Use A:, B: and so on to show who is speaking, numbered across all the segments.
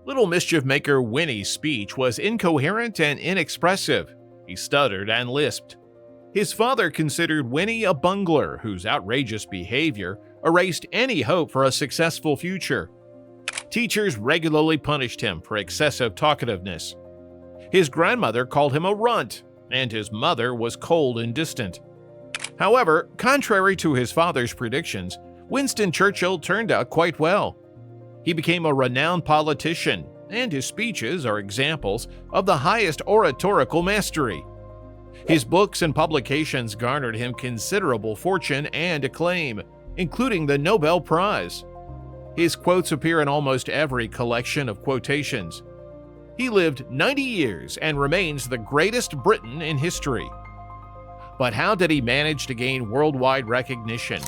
A: Little mischief maker Winnie's speech was incoherent and inexpressive. He stuttered and lisped. His father considered Winnie a bungler whose outrageous behavior erased any hope for a successful future. Teachers regularly punished him for excessive talkativeness. His grandmother called him a runt, and his mother was cold and distant. However, contrary to his father's predictions, Winston Churchill turned out quite well. He became a renowned politician, and his speeches are examples of the highest oratorical mastery. His books and publications garnered him considerable fortune and acclaim, including the Nobel Prize. His quotes appear in almost every collection of quotations. He lived 90 years and remains the greatest Briton in history. But how did he manage to gain worldwide recognition?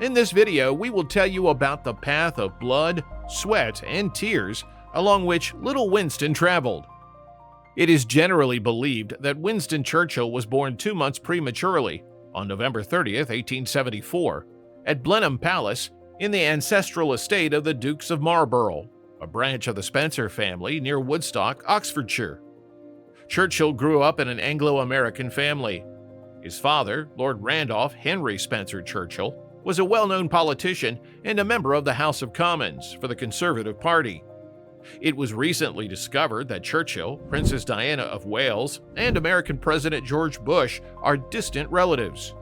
A: In this video, we will tell you about the path of blood, sweat, and tears along which little Winston traveled. It is generally believed that Winston Churchill was born 2 months prematurely, on November 30th, 1874, at Blenheim Palace in the ancestral estate of the Dukes of Marlborough, a branch of the Spencer family near Woodstock, Oxfordshire. Churchill grew up in an Anglo-American family. His father, Lord Randolph Henry Spencer Churchill, was a well-known politician and a member of the House of Commons for the Conservative Party. It was recently discovered that Churchill, Princess Diana of Wales, and American President George Bush are distant relatives.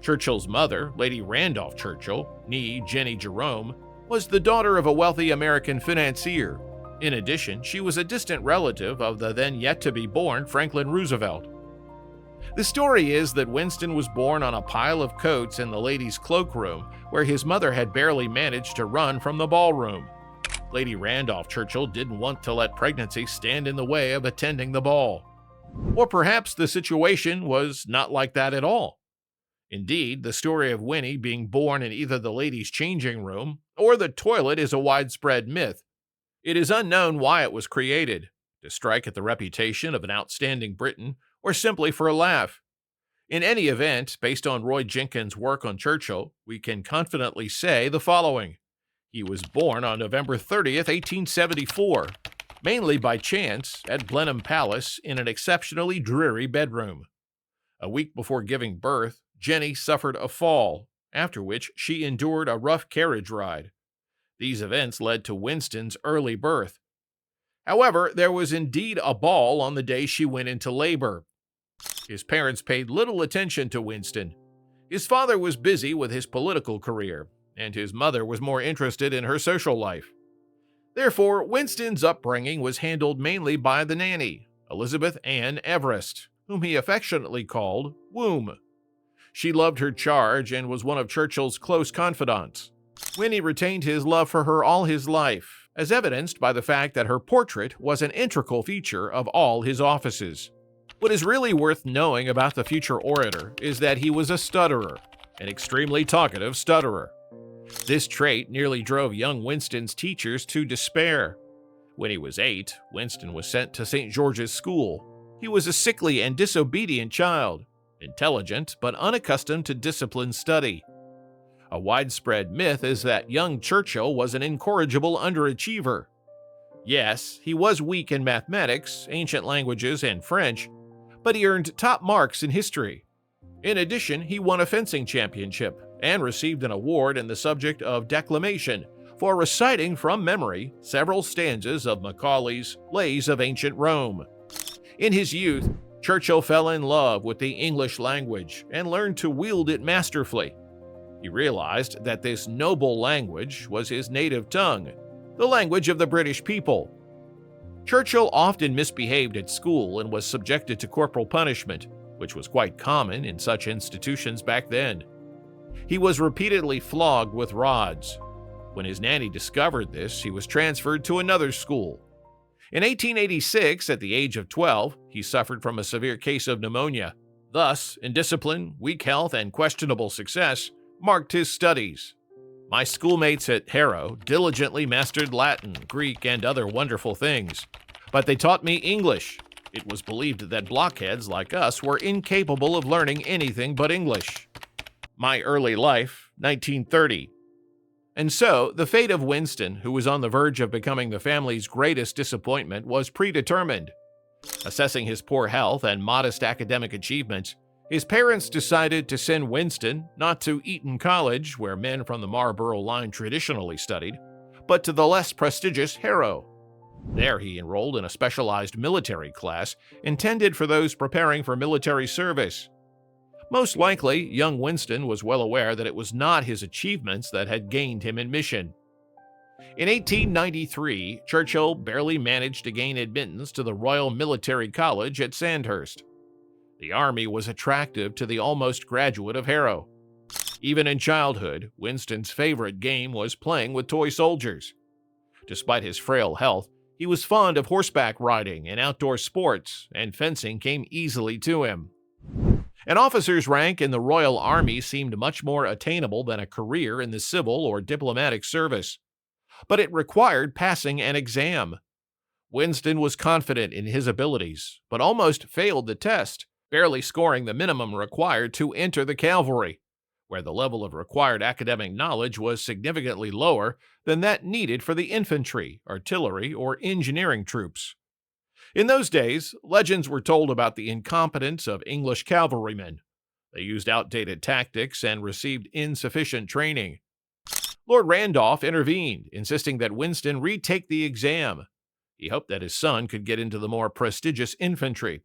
A: Churchill's mother, Lady Randolph Churchill, née Jenny Jerome, was the daughter of a wealthy American financier. In addition, she was a distant relative of the then yet-to-be-born Franklin Roosevelt. The story is that Winston was born on a pile of coats in the ladies' cloakroom, where his mother had barely managed to run from the ballroom. Lady Randolph Churchill didn't want to let pregnancy stand in the way of attending the ball. Or perhaps the situation was not like that at all. Indeed, the story of Winnie being born in either the ladies' changing room or the toilet is a widespread myth. It is unknown why it was created, to strike at the reputation of an outstanding Briton, or simply for a laugh. In any event, based on Roy Jenkins' work on Churchill, we can confidently say the following. He was born on November 30th, 1874, mainly by chance, at Blenheim Palace in an exceptionally dreary bedroom. A week before giving birth, Jenny suffered a fall, after which she endured a rough carriage ride. These events led to Winston's early birth. However, there was indeed a ball on the day she went into labor. His parents paid little attention to Winston. His father was busy with his political career, and his mother was more interested in her social life. Therefore, Winston's upbringing was handled mainly by the nanny, Elizabeth Ann Everest, whom he affectionately called Womb. She loved her charge and was one of Churchill's close confidants. Winnie retained his love for her all his life, as evidenced by the fact that her portrait was an integral feature of all his offices. What is really worth knowing about the future orator is that he was a stutterer, an extremely talkative stutterer. This trait nearly drove young Winston's teachers to despair. When he was 8, Winston was sent to St. George's School. He was a sickly and disobedient child, intelligent but unaccustomed to disciplined study. A widespread myth is that young Churchill was an incorrigible underachiever. Yes, he was weak in mathematics, ancient languages, and French, but he earned top marks in history. In addition, he won a fencing championship and received an award in the subject of declamation for reciting from memory several stanzas of Macaulay's Lays of Ancient Rome. In his youth, Churchill fell in love with the English language and learned to wield it masterfully. He realized that this noble language was his native tongue, the language of the British people. Churchill often misbehaved at school and was subjected to corporal punishment, which was quite common in such institutions back then. He was repeatedly flogged with rods. When his nanny discovered this, he was transferred to another school. In 1886, at the age of 12, he suffered from a severe case of pneumonia. Thus, indiscipline, weak health, and questionable success marked his studies. My schoolmates at Harrow diligently mastered Latin, Greek, and other wonderful things, but they taught me English. It was believed that blockheads like us were incapable of learning anything but English. My early life, 1930. And so, the fate of Winston, who was on the verge of becoming the family's greatest disappointment, was predetermined. Assessing his poor health and modest academic achievements, his parents decided to send Winston not to Eton College, where men from the Marlborough line traditionally studied, but to the less prestigious Harrow. There he enrolled in a specialized military class intended for those preparing for military service. Most likely, young Winston was well aware that it was not his achievements that had gained him admission. In 1893, Churchill barely managed to gain admittance to the Royal Military College at Sandhurst. The Army was attractive to the almost graduate of Harrow. Even in childhood, Winston's favorite game was playing with toy soldiers. Despite his frail health, he was fond of horseback riding and outdoor sports, and fencing came easily to him. An officer's rank in the Royal Army seemed much more attainable than a career in the civil or diplomatic service. But it required passing an exam. Winston was confident in his abilities, but almost failed the test, barely scoring the minimum required to enter the cavalry, where the level of required academic knowledge was significantly lower than that needed for the infantry, artillery, or engineering troops. In those days, legends were told about the incompetence of English cavalrymen. They used outdated tactics and received insufficient training. Lord Randolph intervened, insisting that Winston retake the exam. He hoped that his son could get into the more prestigious infantry.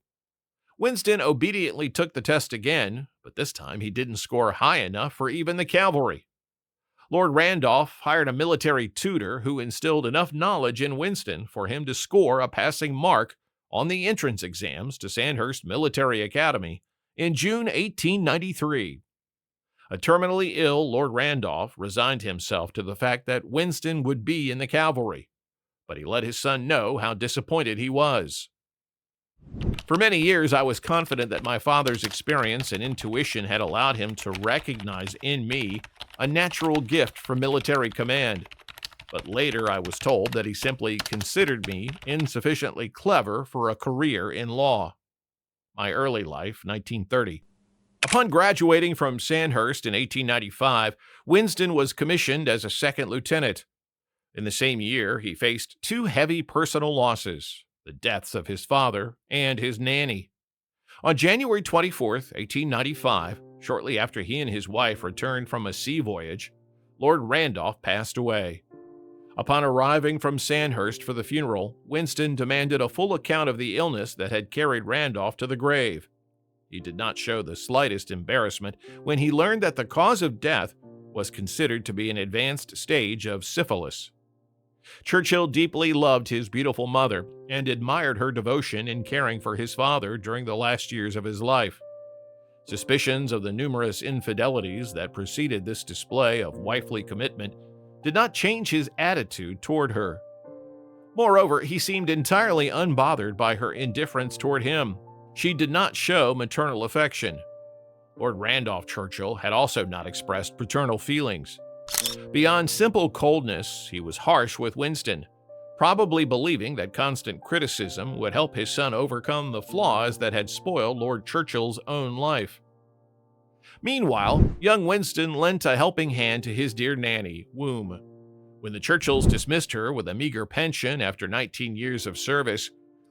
A: Winston obediently took the test again, but this time he didn't score high enough for even the cavalry. Lord Randolph hired a military tutor who instilled enough knowledge in Winston for him to score a passing mark on the entrance exams to Sandhurst Military Academy in June 1893. A terminally ill Lord Randolph resigned himself to the fact that Winston would be in the cavalry, but he let his son know how disappointed he was. For many years, I was confident that my father's experience and intuition had allowed him to recognize in me a natural gift for military command. But later I was told that he simply considered me insufficiently clever for a career in law. My early life, 1930. Upon graduating from Sandhurst in 1895, Winston was commissioned as a second lieutenant. In the same year, he faced two heavy personal losses: the deaths of his father and his nanny. On January 24, 1895, shortly after he and his wife returned from a sea voyage, Lord Randolph passed away. Upon arriving from Sandhurst for the funeral, Winston demanded a full account of the illness that had carried Randolph to the grave. He did not show the slightest embarrassment when he learned that the cause of death was considered to be an advanced stage of syphilis. Churchill deeply loved his beautiful mother and admired her devotion in caring for his father during the last years of his life. Suspicions of the numerous infidelities that preceded this display of wifely commitment did not change his attitude toward her. Moreover, he seemed entirely unbothered by her indifference toward him. She did not show maternal affection. Lord Randolph Churchill had also not expressed paternal feelings. Beyond simple coldness, he was harsh with Winston, probably believing that constant criticism would help his son overcome the flaws that had spoiled Lord Churchill's own life. Meanwhile, young Winston lent a helping hand to his dear nanny, Womb. When the Churchills dismissed her with a meager pension after 19 years of service,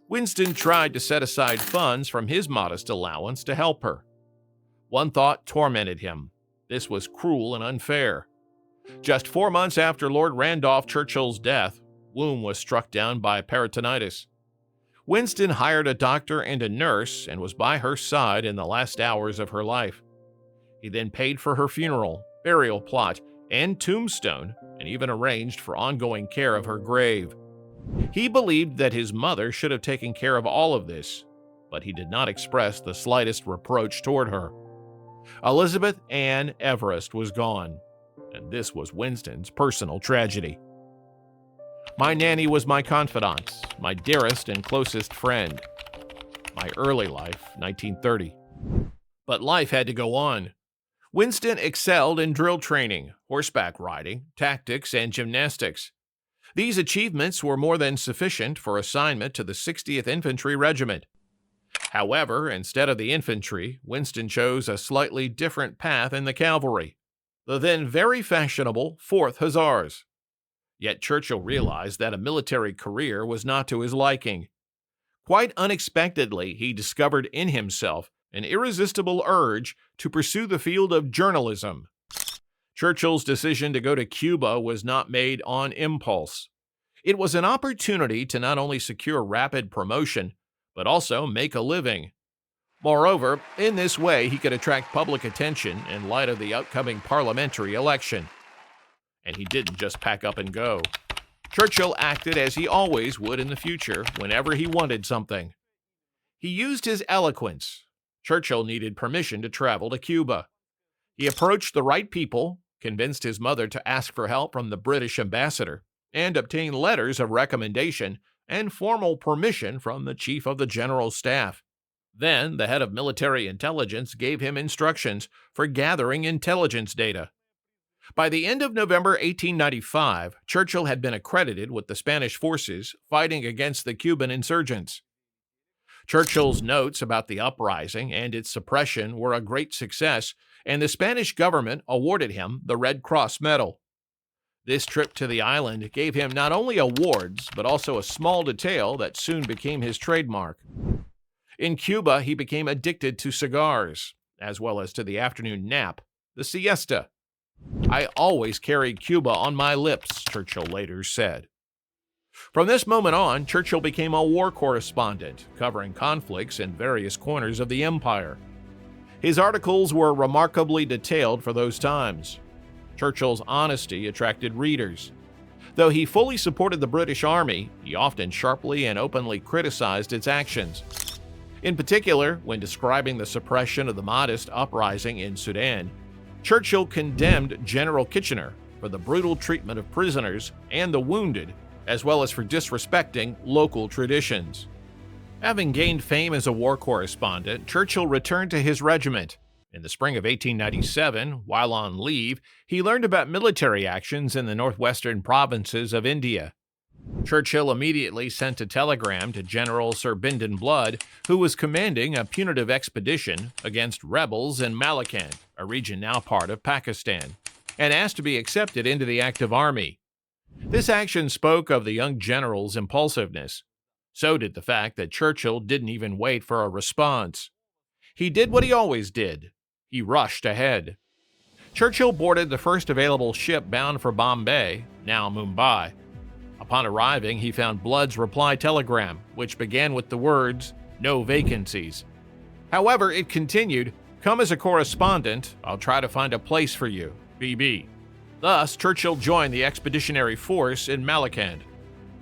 A: Winston tried to set aside funds from his modest allowance to help her. One thought tormented him. This was cruel and unfair. Just 4 months after Lord Randolph Churchill's death, Womb was struck down by peritonitis. Winston hired a doctor and a nurse and was by her side in the last hours of her life. He then paid for her funeral, burial plot, and tombstone, and even arranged for ongoing care of her grave. He believed that his mother should have taken care of all of this, but he did not express the slightest reproach toward her. Elizabeth Ann Everest was gone, and this was Winston's personal tragedy. My nanny was my confidant, my dearest and closest friend. My early life, 1930. But life had to go on. Winston excelled in drill training, horseback riding, tactics, and gymnastics. These achievements were more than sufficient for assignment to the 60th Infantry Regiment. However, instead of the infantry, Winston chose a slightly different path in the cavalry. the then very fashionable 4th Hussars. Yet Churchill realized that a military career was not to his liking. Quite unexpectedly, he discovered in himself an irresistible urge to pursue the field of journalism. Churchill's decision to go to Cuba was not made on impulse. It was an opportunity to not only secure rapid promotion, but also make a living. Moreover, in this way, he could attract public attention in light of the upcoming parliamentary election. And he didn't just pack up and go. Churchill acted as he always would in the future whenever he wanted something. He used his eloquence. Churchill needed permission to travel to Cuba. He approached the right people, convinced his mother to ask for help from the British ambassador, and obtained letters of recommendation and formal permission from the Chief of the General Staff. Then, the head of military intelligence gave him instructions for gathering intelligence data. By the end of November 1895, Churchill had been accredited with the Spanish forces fighting against the Cuban insurgents. Churchill's notes about the uprising and its suppression were a great success, and the Spanish government awarded him the Red Cross Medal. This trip to the island gave him not only awards, but also a small detail that soon became his trademark. In Cuba, he became addicted to cigars, as well as to the afternoon nap, the siesta. "I always carried Cuba on my lips," Churchill later said. From this moment on, Churchill became a war correspondent, covering conflicts in various corners of the empire. His articles were remarkably detailed for those times. Churchill's honesty attracted readers. Though he fully supported the British Army, he often sharply and openly criticized its actions. In particular, when describing the suppression of the Mahdist uprising in Sudan, Churchill condemned General Kitchener for the brutal treatment of prisoners and the wounded, as well as for disrespecting local traditions. Having gained fame as a war correspondent, Churchill returned to his regiment. In the spring of 1897, while on leave, he learned about military actions in the northwestern provinces of India. Churchill immediately sent a telegram to General Sir Bindon Blood, who was commanding a punitive expedition against rebels in Malakand, a region now part of Pakistan, and asked to be accepted into the active army. This action spoke of the young general's impulsiveness. So did the fact that Churchill didn't even wait for a response. He did what he always did. He rushed ahead. Churchill boarded the first available ship bound for Bombay, now Mumbai. Upon arriving, he found Blood's reply telegram, which began with the words, "No vacancies." However, it continued, "Come as a correspondent, I'll try to find a place for you, BB." Thus, Churchill joined the expeditionary force in Malakand.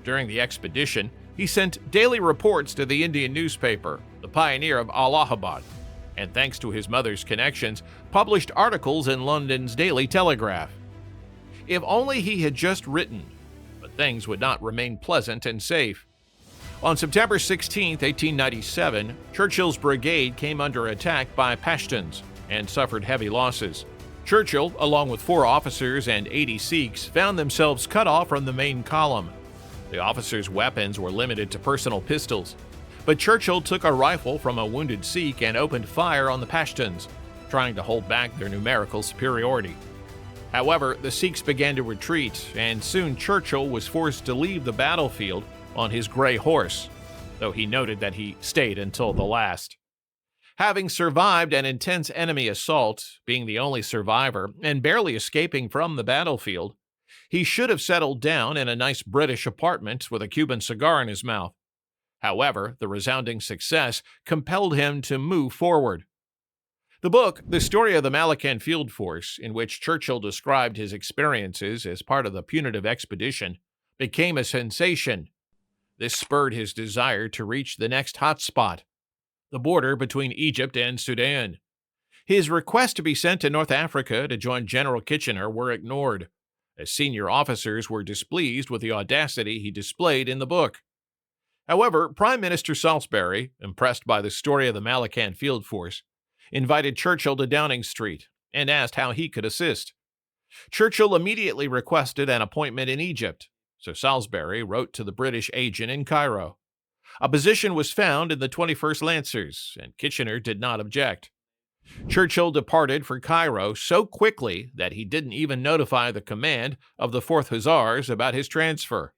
A: During the expedition, he sent daily reports to the Indian newspaper, the Pioneer of Allahabad, and thanks to his mother's connections, published articles in London's Daily Telegraph. If only he had just written, but things would not remain pleasant and safe. On September 16, 1897, Churchill's brigade came under attack by Pashtuns and suffered heavy losses. Churchill, along with 4 officers and 80 Sikhs, found themselves cut off from the main column. The officers' weapons were limited to personal pistols, but Churchill took a rifle from a wounded Sikh and opened fire on the Pashtuns, trying to hold back their numerical superiority. However, the Sikhs began to retreat, and soon Churchill was forced to leave the battlefield on his gray horse, though he noted that he stayed until the last. Having survived an intense enemy assault, being the only survivor, and barely escaping from the battlefield, he should have settled down in a nice British apartment with a Cuban cigar in his mouth. However, the resounding success compelled him to move forward. The book, The Story of the Malakand Field Force, in which Churchill described his experiences as part of the punitive expedition, became a sensation. This spurred his desire to reach the next hotspot, the border between Egypt and Sudan. His requests to be sent to North Africa to join General Kitchener were ignored, as senior officers were displeased with the audacity he displayed in the book. However, Prime Minister Salisbury, impressed by the story of the Malakand Field Force, invited Churchill to Downing Street and asked how he could assist. Churchill immediately requested an appointment in Egypt, so Salisbury wrote to the British agent in Cairo. A position was found in the 21st Lancers, and Kitchener did not object. Churchill departed for Cairo so quickly that he didn't even notify the command of the 4th Hussars about his transfer.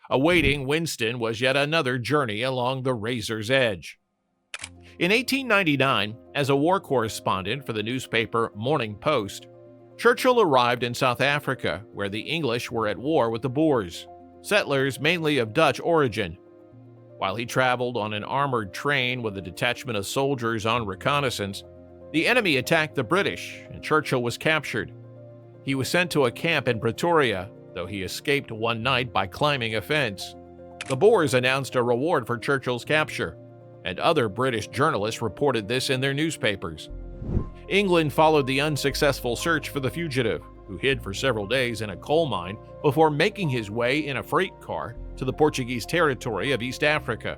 A: Awaiting Winston was yet another journey along the razor's edge. In 1899, as a war correspondent for the newspaper Morning Post, Churchill arrived in South Africa, where the English were at war with the Boers, settlers mainly of Dutch origin. While he traveled on an armored train with a detachment of soldiers on reconnaissance, the enemy attacked the British, and Churchill was captured. He was sent to a camp in Pretoria, though he escaped one night by climbing a fence. The Boers announced a reward for Churchill's capture, and other British journalists reported this in their newspapers. England followed the unsuccessful search for the fugitive, who hid for several days in a coal mine before making his way in a freight car to the Portuguese territory of East Africa.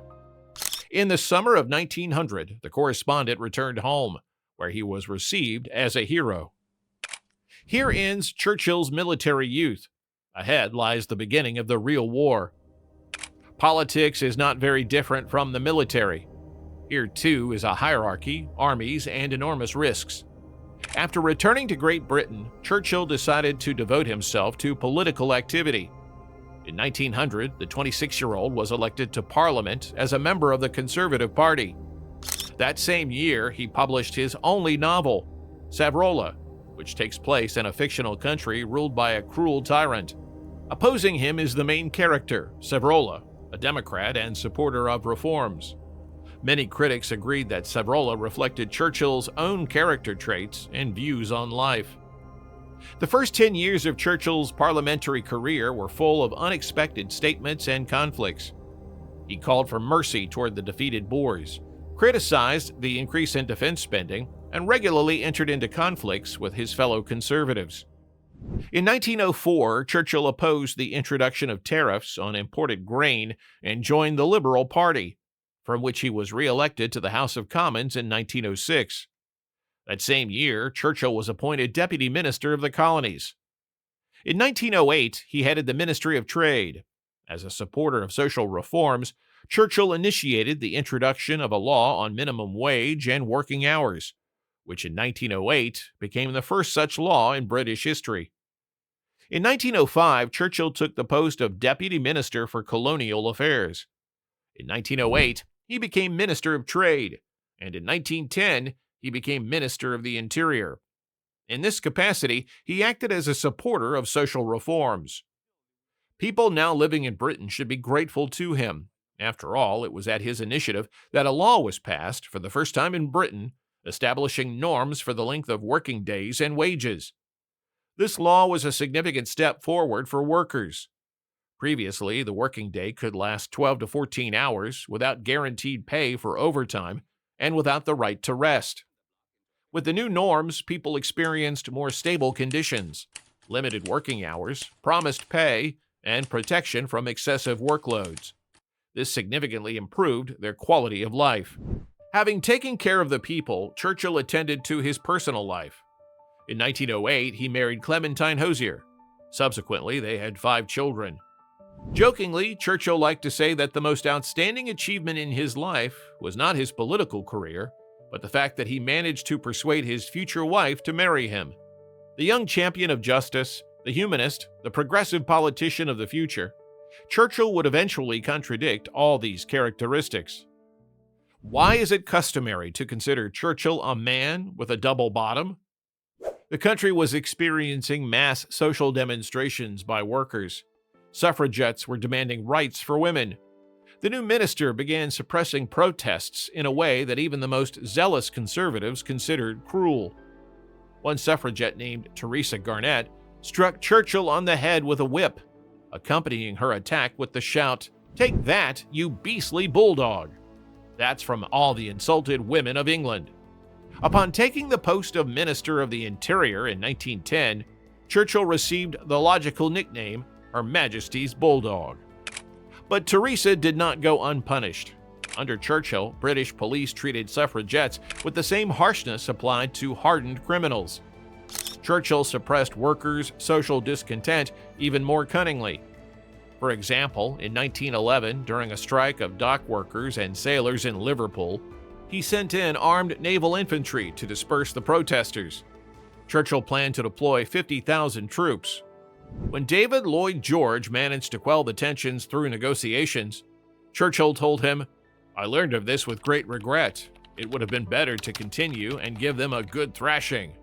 A: In the summer of 1900, the correspondent returned home, where he was received as a hero. Here ends Churchill's military youth. Ahead lies the beginning of the real war. Politics is not very different from the military. Here, too, is a hierarchy, armies, and enormous risks. After returning to Great Britain, Churchill decided to devote himself to political activity. In 1900, the 26-year-old was elected to Parliament as a member of the Conservative Party. That same year, he published his only novel, Savrola, which takes place in a fictional country ruled by a cruel tyrant. Opposing him is the main character, Savrola, a Democrat and supporter of reforms. Many critics agreed that Savrola reflected Churchill's own character traits and views on life. The first 10 years of Churchill's parliamentary career were full of unexpected statements and conflicts. He called for mercy toward the defeated Boers, criticized the increase in defense spending, and regularly entered into conflicts with his fellow conservatives. In 1904, Churchill opposed the introduction of tariffs on imported grain and joined the Liberal Party, from which he was re-elected to the House of Commons in 1906. That same year, Churchill was appointed Deputy Minister of the Colonies. In 1908, he headed the Ministry of Trade. As a supporter of social reforms, Churchill initiated the introduction of a law on minimum wage and working hours, which in 1908 became the first such law in British history. In 1905, Churchill took the post of Deputy Minister for Colonial Affairs. In 1908, he became Minister of Trade, and in 1910, he became Minister of the Interior. In this capacity, he acted as a supporter of social reforms. People now living in Britain should be grateful to him. After all, it was at his initiative that a law was passed for the first time in Britain, establishing norms for the length of working days and wages. This law was a significant step forward for workers. Previously, the working day could last 12 to 14 hours without guaranteed pay for overtime and without the right to rest. With the new norms, people experienced more stable conditions, limited working hours, promised pay, and protection from excessive workloads. This significantly improved their quality of life. Having taken care of the people, Churchill attended to his personal life. In 1908, he married Clementine Hosier. Subsequently, they had 5 children. Jokingly, Churchill liked to say that the most outstanding achievement in his life was not his political career, but the fact that he managed to persuade his future wife to marry him. The young champion of justice, the humanist, the progressive politician of the future, Churchill would eventually contradict all these characteristics. Why is it customary to consider Churchill a man with a double bottom? The country was experiencing mass social demonstrations by workers. Suffragettes were demanding rights for women. The new minister began suppressing protests in a way that even the most zealous conservatives considered cruel. One suffragette named Teresa Garnett struck Churchill on the head with a whip, accompanying her attack with the shout, "Take that, you beastly bulldog!" That's from all the insulted women of England. Upon taking the post of Minister of the Interior in 1910, Churchill received the logical nickname, Her Majesty's Bulldog. But Teresa did not go unpunished. Under Churchill, British police treated suffragettes with the same harshness applied to hardened criminals. Churchill suppressed workers' social discontent even more cunningly. For example, in 1911, during a strike of dock workers and sailors in Liverpool, He sent in armed naval infantry to disperse the protesters. Churchill planned to deploy 50,000 troops. When David Lloyd George managed to quell the tensions through negotiations, Churchill told him, "I learned of this with great regret. It would have been better to continue and give them a good thrashing."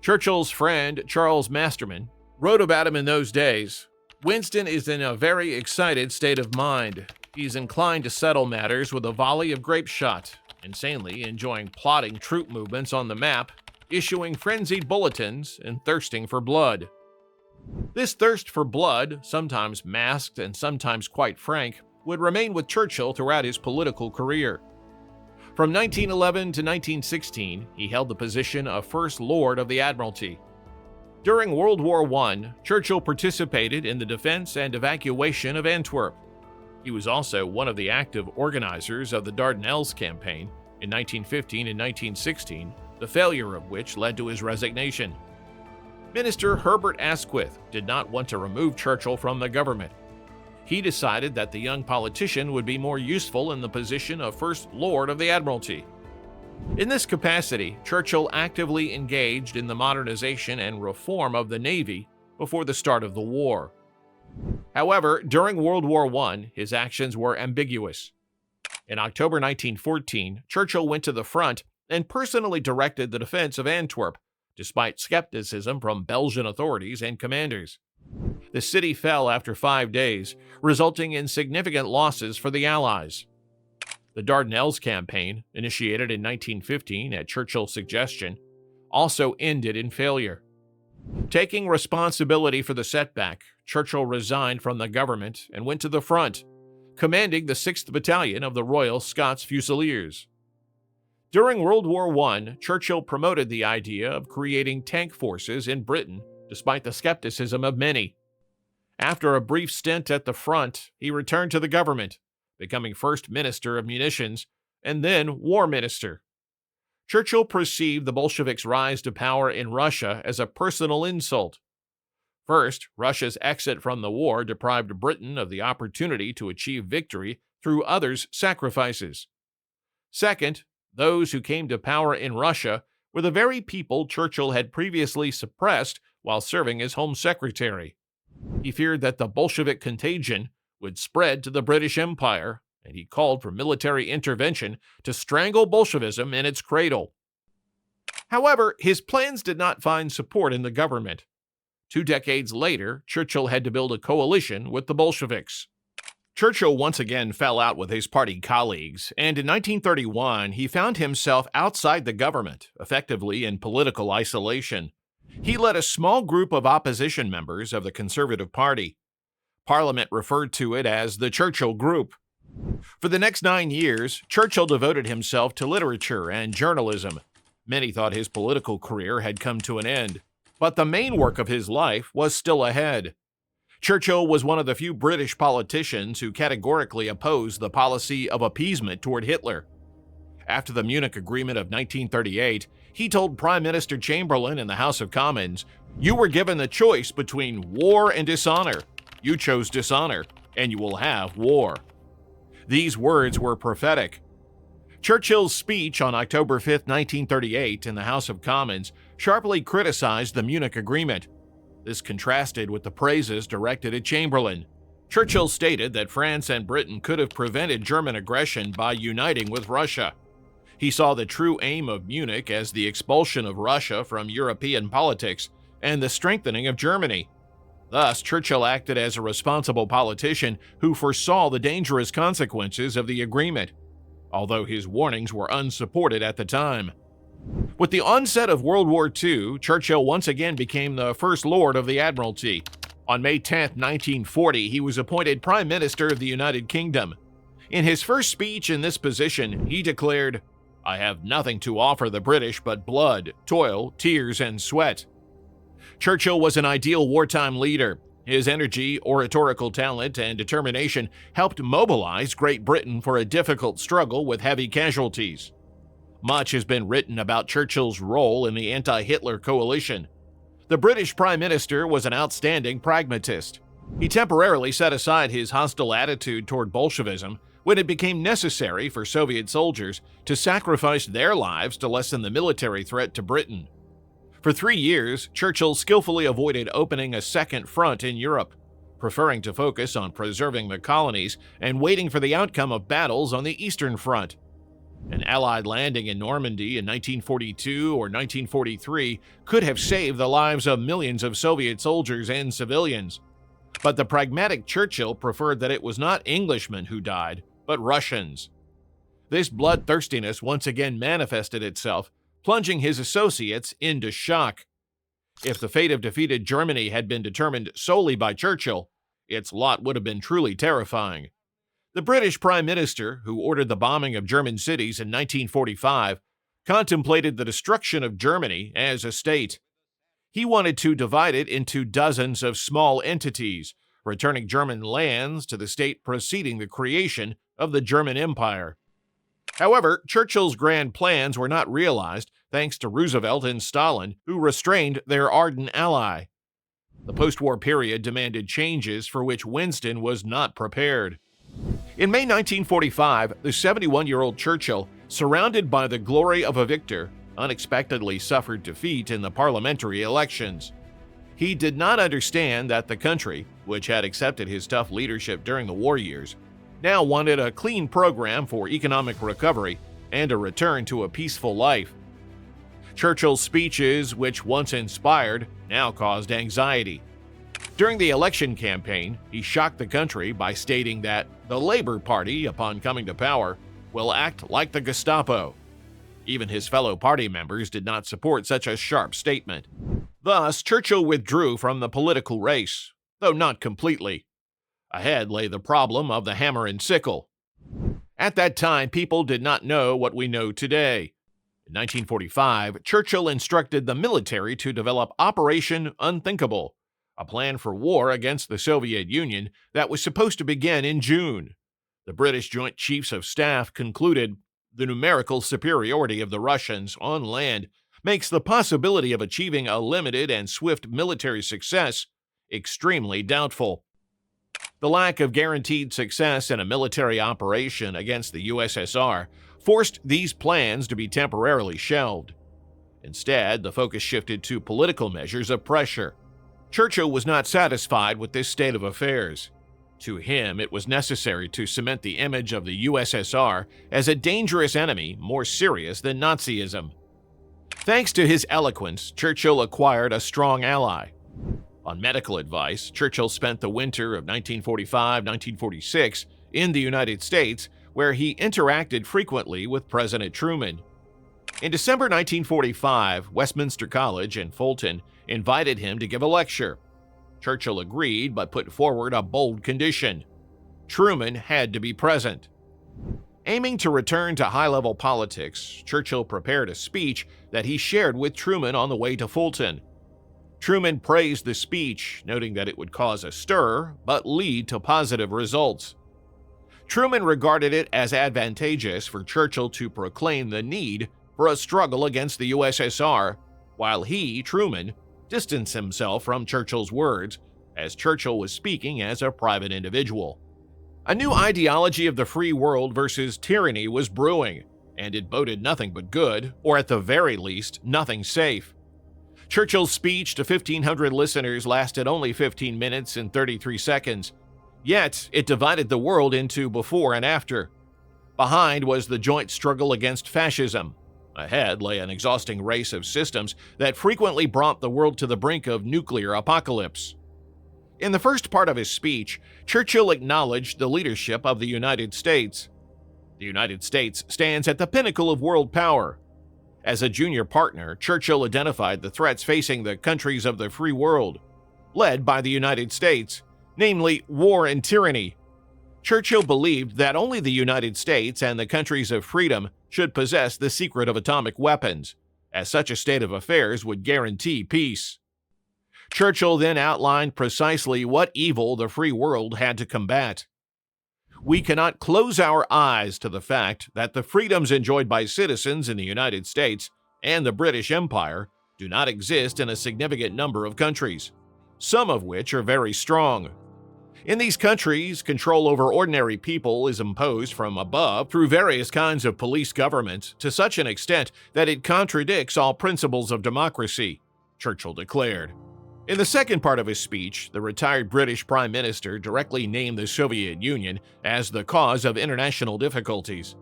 A: Churchill's friend, Charles Masterman, wrote about him in those days. "Winston is in a very excited state of mind. He's inclined to settle matters with a volley of grape shot, insanely enjoying plotting troop movements on the map, issuing frenzied bulletins, and thirsting for blood." This thirst for blood, sometimes masked and sometimes quite frank, would remain with Churchill throughout his political career. From 1911 to 1916, he held the position of First Lord of the Admiralty. During World War I, Churchill participated in the defense and evacuation of Antwerp. He was also one of the active organizers of the Dardanelles campaign in 1915 and 1916, the failure of which led to his resignation. Minister Herbert Asquith did not want to remove Churchill from the government. He decided that the young politician would be more useful in the position of First Lord of the Admiralty. In this capacity, Churchill actively engaged in the modernization and reform of the Navy before the start of the war. However, during World War I, his actions were ambiguous. In October 1914, Churchill went to the front and personally directed the defense of Antwerp, despite skepticism from Belgian authorities and commanders. The city fell after 5 days, resulting in significant losses for the Allies. The Dardanelles campaign, initiated in 1915 at Churchill's suggestion, also ended in failure. Taking responsibility for the setback, Churchill resigned from the government and went to the front, commanding the 6th Battalion of the Royal Scots Fusiliers. During World War I, Churchill promoted the idea of creating tank forces in Britain, despite the skepticism of many. After a brief stint at the front, he returned to the government, becoming First Minister of Munitions and then War Minister. Churchill perceived the Bolsheviks' rise to power in Russia as a personal insult. First, Russia's exit from the war deprived Britain of the opportunity to achieve victory through others' sacrifices. Second, those who came to power in Russia were the very people Churchill had previously suppressed while serving as Home Secretary. He feared that the Bolshevik contagion would spread to the British Empire, and he called for military intervention to strangle Bolshevism in its cradle. However, his plans did not find support in the government. 2 decades later, Churchill had to build a coalition with the Bolsheviks. Churchill once again fell out with his party colleagues, and in 1931 he found himself outside the government, effectively in political isolation. He led a small group of opposition members of the Conservative Party. Parliament referred to it as the Churchill Group. For the next 9 years, Churchill devoted himself to literature and journalism. Many thought his political career had come to an end, but the main work of his life was still ahead. Churchill was one of the few British politicians who categorically opposed the policy of appeasement toward Hitler. After the Munich Agreement of 1938, he told Prime Minister Chamberlain in the House of Commons, "You were given the choice between war and dishonor. You chose dishonor, and you will have war." These words were prophetic. Churchill's speech on October 5, 1938, in the House of Commons sharply criticized the Munich Agreement. This contrasted with the praises directed at Chamberlain. Churchill stated that France and Britain could have prevented German aggression by uniting with Russia. He saw the true aim of Munich as the expulsion of Russia from European politics and the strengthening of Germany. Thus, Churchill acted as a responsible politician who foresaw the dangerous consequences of the agreement, although his warnings were unsupported at the time. With the onset of World War II, Churchill once again became the First Lord of the Admiralty. On May 10, 1940, he was appointed Prime Minister of the United Kingdom. In his first speech in this position, he declared, "I have nothing to offer the British but blood, toil, tears, and sweat." Churchill was an ideal wartime leader. His energy, oratorical talent, and determination helped mobilize Great Britain for a difficult struggle with heavy casualties. Much has been written about Churchill's role in the anti-Hitler coalition. The British Prime Minister was an outstanding pragmatist. He temporarily set aside his hostile attitude toward Bolshevism when it became necessary for Soviet soldiers to sacrifice their lives to lessen the military threat to Britain. For 3 years, Churchill skillfully avoided opening a second front in Europe, preferring to focus on preserving the colonies and waiting for the outcome of battles on the Eastern Front. An Allied landing in Normandy in 1942 or 1943 could have saved the lives of millions of Soviet soldiers and civilians. But the pragmatic Churchill preferred that it was not Englishmen who died, but Russians. This bloodthirstiness once again manifested itself, plunging his associates into shock. If the fate of defeated Germany had been determined solely by Churchill, its lot would have been truly terrifying. The British Prime Minister, who ordered the bombing of German cities in 1945, contemplated the destruction of Germany as a state. He wanted to divide it into dozens of small entities, returning German lands to the state preceding the creation of the German Empire. However, Churchill's grand plans were not realized thanks to Roosevelt and Stalin, who restrained their ardent ally. The post-war period demanded changes for which Winston was not prepared. In May 1945, the 71-year-old Churchill, surrounded by the glory of a victor, unexpectedly suffered defeat in the parliamentary elections. He did not understand that the country, which had accepted his tough leadership during the war years, now wanted a clean program for economic recovery and a return to a peaceful life. Churchill's speeches, which once inspired, now caused anxiety. During the election campaign, he shocked the country by stating that the Labour Party, upon coming to power, will act like the Gestapo. Even his fellow party members did not support such a sharp statement. Thus, Churchill withdrew from the political race, though not completely. Ahead lay the problem of the hammer and sickle. At that time, people did not know what we know today. In 1945, Churchill instructed the military to develop Operation Unthinkable, a plan for war against the Soviet Union that was supposed to begin in June. The British Joint Chiefs of Staff concluded the numerical superiority of the Russians on land makes the possibility of achieving a limited and swift military success extremely doubtful. The lack of guaranteed success in a military operation against the USSR forced these plans to be temporarily shelved. Instead, the focus shifted to political measures of pressure. Churchill was not satisfied with this state of affairs. To him, it was necessary to cement the image of the USSR as a dangerous enemy more serious than Nazism. Thanks to his eloquence, Churchill acquired a strong ally. On medical advice, Churchill spent the winter of 1945-1946 in the United States, where he interacted frequently with President Truman. In December 1945, Westminster College in Fulton invited him to give a lecture. Churchill agreed, but put forward a bold condition. Truman had to be present. Aiming to return to high-level politics, Churchill prepared a speech that he shared with Truman on the way to Fulton. Truman praised the speech, noting that it would cause a stir, but lead to positive results. Truman regarded it as advantageous for Churchill to proclaim the need for a struggle against the USSR, while he, Truman, distanced himself from Churchill's words, as Churchill was speaking as a private individual. A new ideology of the free world versus tyranny was brewing, and it boded nothing but good, or at the very least, nothing safe. Churchill's speech to 1,500 listeners lasted only 15 minutes and 33 seconds, yet it divided the world into before and after. Behind was the joint struggle against fascism. Ahead lay an exhausting race of systems that frequently brought the world to the brink of nuclear apocalypse. In the first part of his speech, Churchill acknowledged the leadership of the United States. The United States stands at the pinnacle of world power. As a junior partner, Churchill identified the threats facing the countries of the free world, led by the United States, namely war and tyranny. Churchill believed that only the United States and the countries of freedom should possess the secret of atomic weapons, as such a state of affairs would guarantee peace. Churchill then outlined precisely what evil the free world had to combat. We cannot close our eyes to the fact that the freedoms enjoyed by citizens in the United States and the British Empire do not exist in a significant number of countries, some of which are very strong. In these countries, control over ordinary people is imposed from above through various kinds of police governments to such an extent that it contradicts all principles of democracy, Churchill declared. In the second part of his speech, the retired British Prime Minister directly named the Soviet Union as the cause of international difficulties.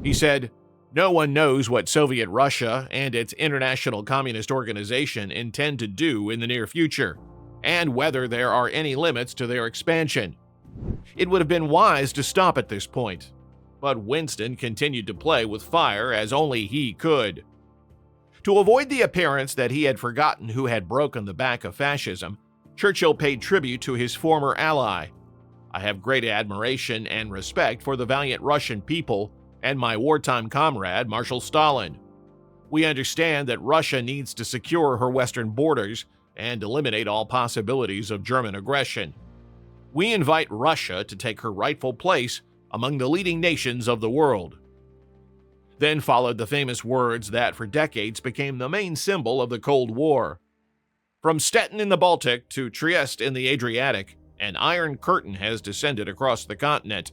A: He said, "No one knows what Soviet Russia and its International Communist Organization intend to do in the near future, and whether there are any limits to their expansion. It would have been wise to stop at this point." But Winston continued to play with fire as only he could. To avoid the appearance that he had forgotten who had broken the back of fascism, Churchill paid tribute to his former ally. "I have great admiration and respect for the valiant Russian people and my wartime comrade, Marshal Stalin. We understand that Russia needs to secure her western borders and eliminate all possibilities of German aggression. We invite Russia to take her rightful place among the leading nations of the world." Then followed the famous words that for decades became the main symbol of the Cold War. "From Stettin in the Baltic to Trieste in the Adriatic, an iron curtain has descended across the continent.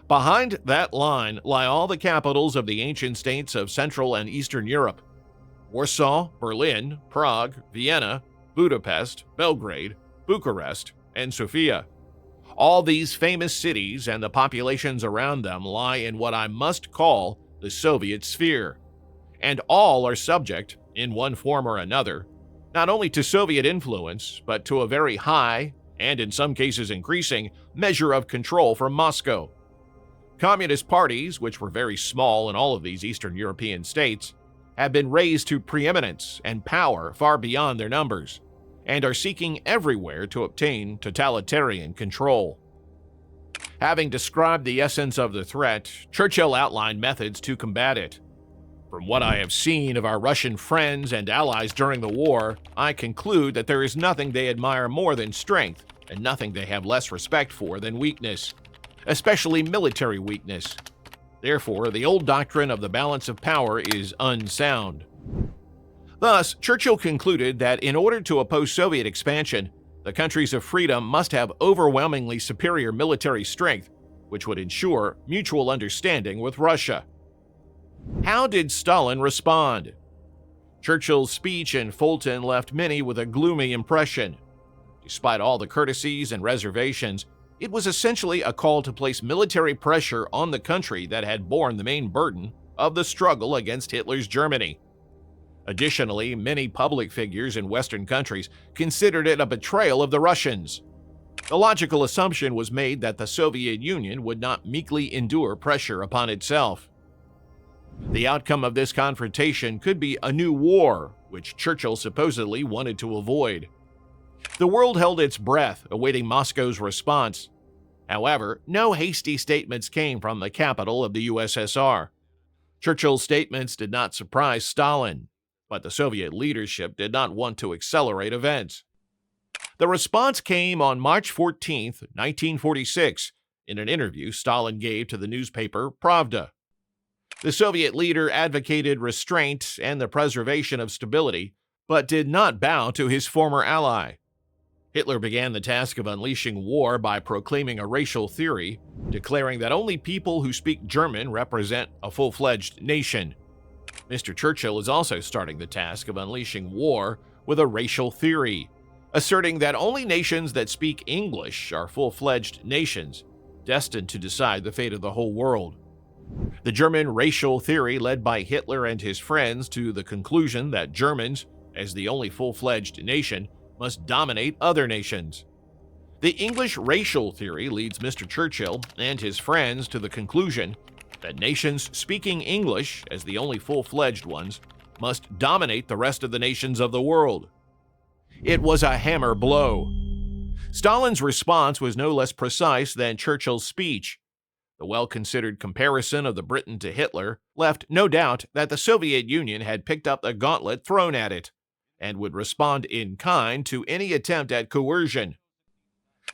A: Behind that line lie all the capitals of the ancient states of Central and Eastern Europe: Warsaw, Berlin, Prague, Vienna, Budapest, Belgrade, Bucharest, and Sofia. All these famous cities and the populations around them lie in what I must call the Soviet sphere, and all are subject, in one form or another, not only to Soviet influence, but to a very high, and in some cases increasing, measure of control from Moscow. Communist parties, which were very small in all of these Eastern European states, have been raised to preeminence and power far beyond their numbers, and are seeking everywhere to obtain totalitarian control." Having described the essence of the threat, Churchill outlined methods to combat it. "From what I have seen of our Russian friends and allies during the war, I conclude that there is nothing they admire more than strength, and nothing they have less respect for than weakness, especially military weakness. Therefore, the old doctrine of the balance of power is unsound." Thus, Churchill concluded that in order to oppose Soviet expansion, the countries of freedom must have overwhelmingly superior military strength, which would ensure mutual understanding with Russia. How did Stalin respond? Churchill's speech in Fulton left many with a gloomy impression. Despite all the courtesies and reservations, it was essentially a call to place military pressure on the country that had borne the main burden of the struggle against Hitler's Germany. Additionally, many public figures in Western countries considered it a betrayal of the Russians. The logical assumption was made that the Soviet Union would not meekly endure pressure upon itself. The outcome of this confrontation could be a new war, which Churchill supposedly wanted to avoid. The world held its breath, awaiting Moscow's response. However, no hasty statements came from the capital of the USSR. Churchill's statements did not surprise Stalin, but the Soviet leadership did not want to accelerate events. The response came on March 14, 1946, in an interview Stalin gave to the newspaper Pravda. The Soviet leader advocated restraint and the preservation of stability, but did not bow to his former ally. Hitler began the task of unleashing war by proclaiming a racial theory, declaring that only people who speak German represent a full-fledged nation. Mr. Churchill is also starting the task of unleashing war with a racial theory, asserting that only nations that speak English are full-fledged nations, destined to decide the fate of the whole world. The German racial theory led by Hitler and his friends to the conclusion that Germans, as the only full-fledged nation, must dominate other nations. The English racial theory leads Mr. Churchill and his friends to the conclusion that nations speaking English, as the only full-fledged ones, must dominate the rest of the nations of the world. It was a hammer blow. Stalin's response was no less precise than Churchill's speech. The well-considered comparison of the Briton to Hitler left no doubt that the Soviet Union had picked up the gauntlet thrown at it, and would respond in kind to any attempt at coercion.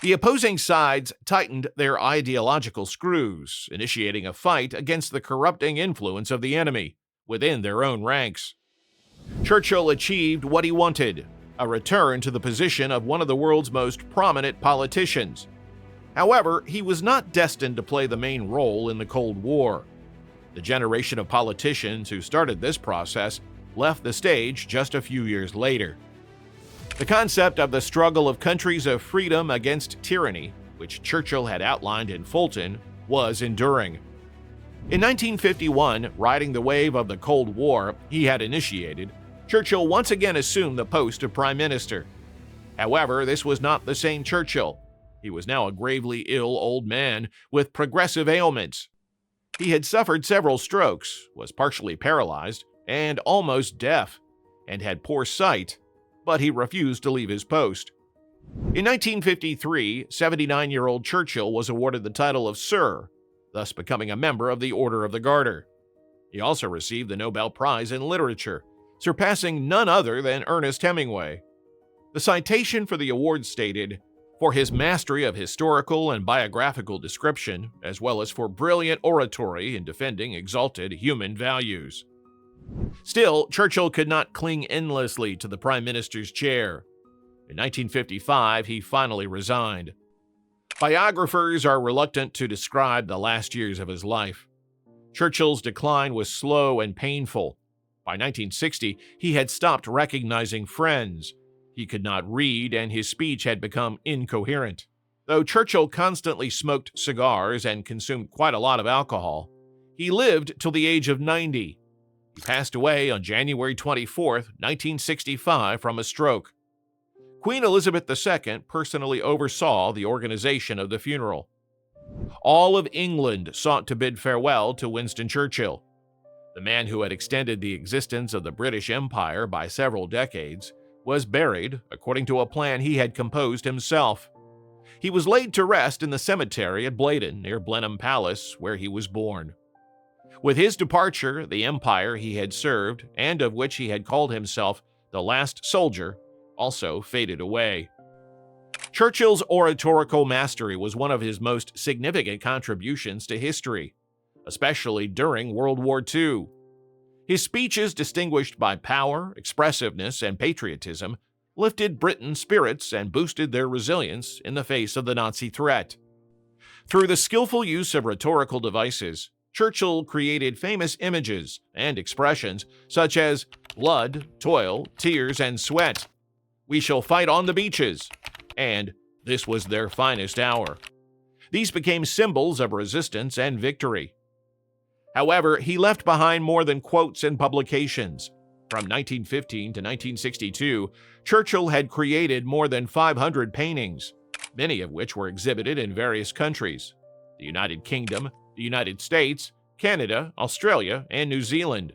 A: The opposing sides tightened their ideological screws, initiating a fight against the corrupting influence of the enemy within their own ranks. Churchill achieved what he wanted, a return to the position of one of the world's most prominent politicians, However, he was not destined to play the main role in the Cold War. The generation of politicians who started this process left the stage just a few years later. The concept of the struggle of countries of freedom against tyranny, which Churchill had outlined in Fulton, was enduring. In 1951, riding the wave of the Cold War he had initiated, Churchill once again assumed the post of Prime Minister. However, this was not the same Churchill. He was now a gravely ill old man with progressive ailments. He had suffered several strokes, was partially paralyzed, and almost deaf, and had poor sight, but he refused to leave his post. In 1953, 79-year-old Churchill was awarded the title of Sir, thus becoming a member of the Order of the Garter. He also received the Nobel Prize in Literature, surpassing none other than Ernest Hemingway. The citation for the award stated, "For his mastery of historical and biographical description, as well as for brilliant oratory in defending exalted human values." Still, Churchill could not cling endlessly to the Prime Minister's chair. In 1955, he finally resigned. Biographers are reluctant to describe the last years of his life. Churchill's decline was slow and painful. By 1960, he had stopped recognizing friends. He could not read, and his speech had become incoherent. Though Churchill constantly smoked cigars and consumed quite a lot of alcohol, he lived till the age of 90. He passed away on January 24, 1965, from a stroke. Queen Elizabeth II personally oversaw the organization of the funeral. All of England sought to bid farewell to Winston Churchill. The man who had extended the existence of the British Empire by several decades was buried according to a plan he had composed himself. He was laid to rest in the cemetery at Blaydon, near Blenheim Palace, where he was born. With his departure, the empire he had served, and of which he had called himself the last soldier, also faded away. Churchill's oratorical mastery was one of his most significant contributions to history, especially during World War II. His speeches, distinguished by power, expressiveness, and patriotism, lifted Britain's spirits and boosted their resilience in the face of the Nazi threat. Through the skillful use of rhetorical devices, Churchill created famous images and expressions such as blood, toil, tears, and sweat, "We shall fight on the beaches," and "This was their finest hour." These became symbols of resistance and victory. However, he left behind more than quotes and publications. From 1915 to 1962, Churchill had created more than 500 paintings, many of which were exhibited in various countries: the United Kingdom, the United States, Canada, Australia, and New Zealand.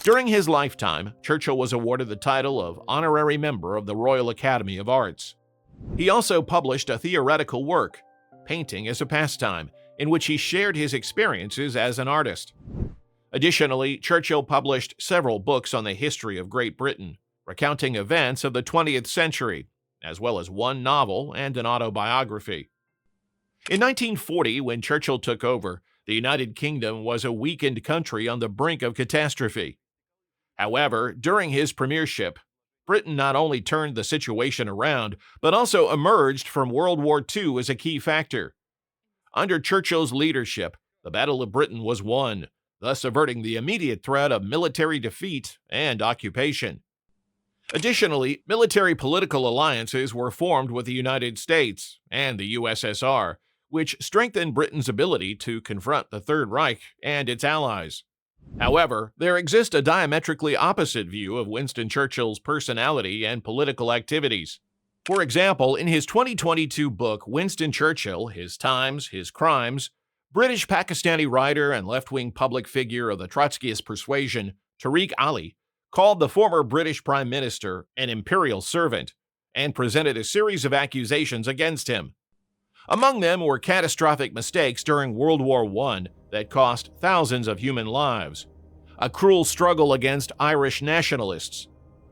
A: During his lifetime, Churchill was awarded the title of Honorary Member of the Royal Academy of Arts. He also published a theoretical work, Painting as a Pastime, in which he shared his experiences as an artist. Additionally, Churchill published several books on the history of Great Britain, recounting events of the 20th century, as well as one novel and an autobiography. In 1940, when Churchill took over, the United Kingdom was a weakened country on the brink of catastrophe. However, during his premiership, Britain not only turned the situation around, but also emerged from World War II as a key factor. Under Churchill's leadership, the Battle of Britain was won, thus averting the immediate threat of military defeat and occupation. Additionally, military political alliances were formed with the United States and the USSR, which strengthened Britain's ability to confront the Third Reich and its allies. However, there exists a diametrically opposite view of Winston Churchill's personality and political activities. For example, in his 2022 book, Winston Churchill, His Times, His Crimes, British Pakistani writer and left-wing public figure of the Trotskyist persuasion, Tariq Ali, called the former British Prime Minister an imperial servant and presented a series of accusations against him. Among them were catastrophic mistakes during World War I that cost thousands of human lives, a cruel struggle against Irish nationalists,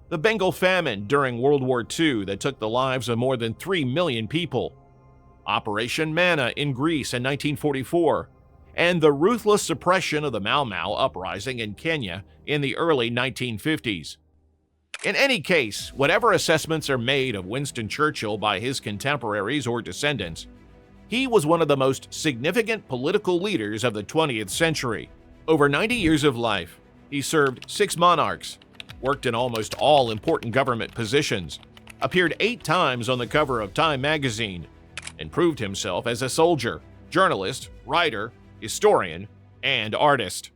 A: the Bengal famine during World War II that took the lives of more than 3 million people, Operation Manna in Greece in 1944, and the ruthless suppression of the Mau Mau uprising in Kenya in the early 1950s. In any case, whatever assessments are made of Winston Churchill by his contemporaries or descendants, He was one of the most significant political leaders of the 20th century. Over 90 years of life, he served 6 monarchs, worked in almost all important government positions, appeared 8 times on the cover of Time magazine, and proved himself as a soldier, journalist, writer, historian, and artist.